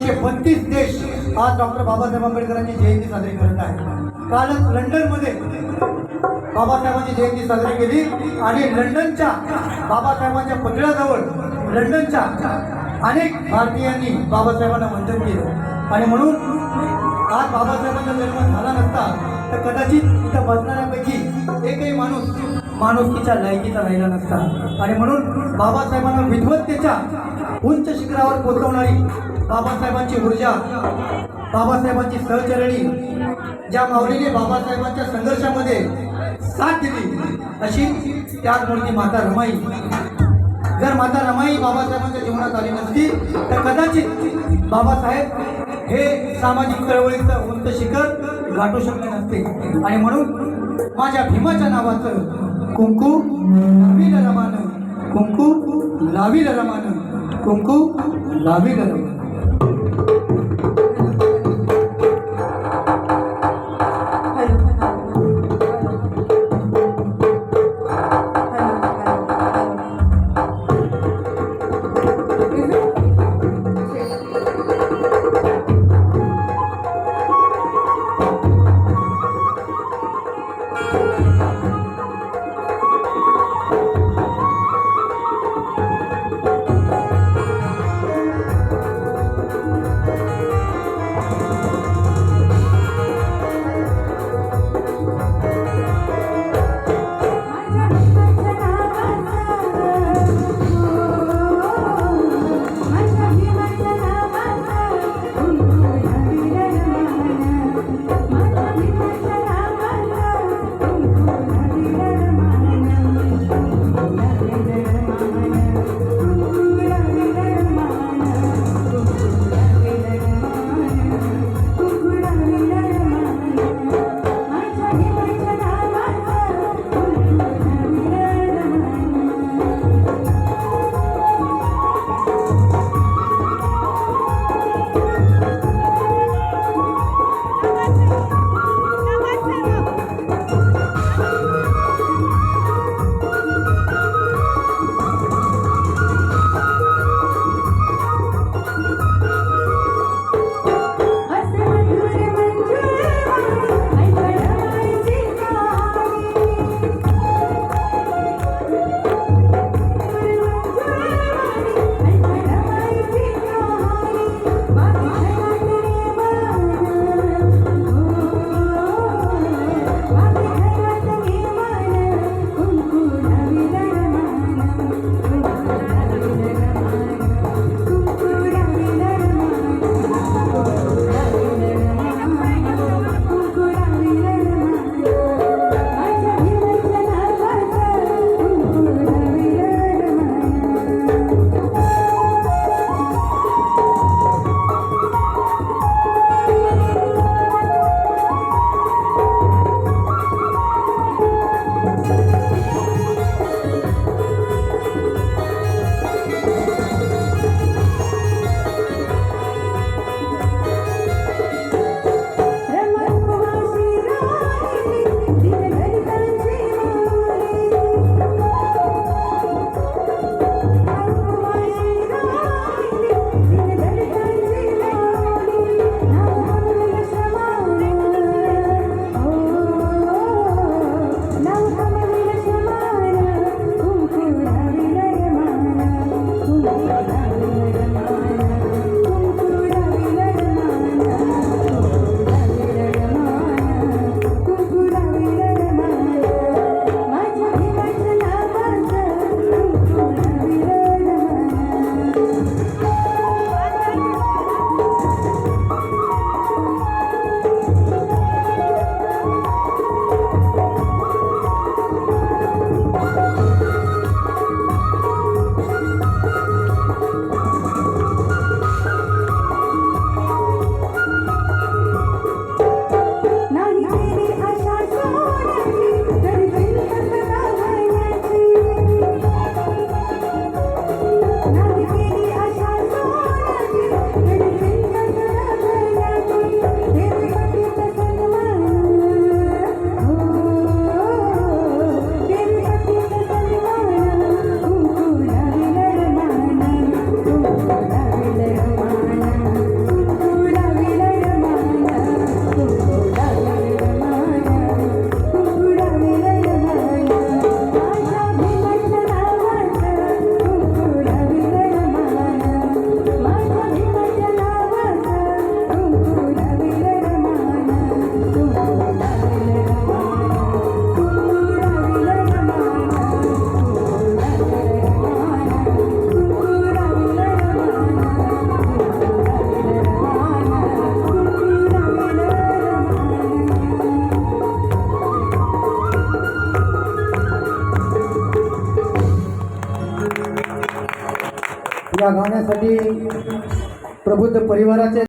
32 देश आज डॉक्टर बाबासाहेब आंबेडकरांची जयंती साजरी करत आहे। कालच लंडनमध्ये बाबासाहेबांची जयंती साजरी केली आणि लंडनच्या बाबासाहेबांच्या पुतळ्याजवळ लंडनच्या अनेक भारतीयांनी बाबासाहेबांना वंदन केलं आणि म्हणून आज बाबासाहेबांचा जन्म झाला नसता तर कदाचित इथं बसणाऱ्यापैकी एकही माणूस माणुसकीच्या लायकीचा राहिला नसता आणि म्हणून बाबासाहेबांना विद्वत्तेच्या उंच शिखरावर पोहोचवणारी बाबासाहेबांची ऊर्जा, बाबासाहेबांची सहचरणी ज्या माऊलीने बाबासाहेबांच्या संघर्षामध्ये साथ दिली अशी त्याच मूर्ती माता रमाई। जर माता रमाई बाबासाहेबांच्या जीवनात आली नसती तर कदाचित बाबासाहेब हे सामाजिक चळवळीचं उंच शिखर गाठू शकले नसते आणि म्हणून माझ्या भीमाच्या नावाचं कुंकू लावील रमानं, कुंकू लावील रमानं, कुंकू लावील रमानं। या गाण्यासाठी प्रबुद्ध परिवाराचे